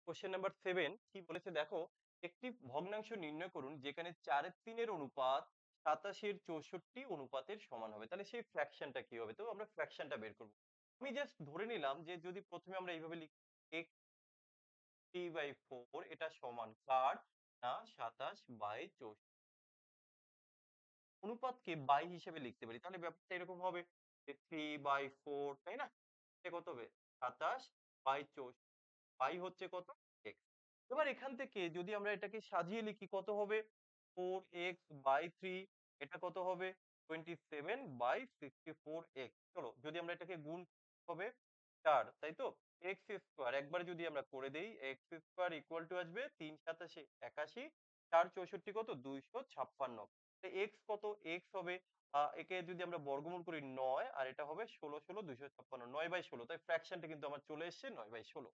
Question number 7 কি বলেছে দেখো, একটি ভগ্নাংশ নির্ণয় করুন যেখানে 4/3 অনুপাত 27 এর 64 অনুপাতের সমান হবে। তাহলে সেই ফ্র্যাকশনটা কি হবে? তো আমরা ফ্র্যাকশনটা বের করব। আমি জাস্ট ধরে নিলাম যে যদি প্রথমে আমরা এইভাবে লিখি x 3/4 এটা সমান কার না 27/64 অনুপাতকে বাই হিসেবে লিখতে পারি। তাহলে ব্যাপারটা এরকম হবে যে 3/4 তাই না? এটা কত হবে? 27/64 পাই হচ্ছে কত? x। এবার এখান থেকে যদি আমরা এটাকে সাজিয়ে লিখি কত হবে? 4x বাই 3 এটা কত হবে? 27/64x। চলো যদি আমরা এটাকে গুণ হবে 4 তাই তো? x স্কয়ার একবার যদি আমরা করে দেই x স্কয়ার ইকুয়াল টু আসবে ৩ সাতাশে ৮১ ৪ ৬৪ কত? ২৫৬ তো x কত? x হবে একে যদি আমরা বর্গমূল করি ৯ আর এটা হবে ১৬ ১৬ ২৫৬ ৯/১৬ তাই ফ্র্যাকশনটা কিন্তু আমার চলে এসছে ৯/১৬।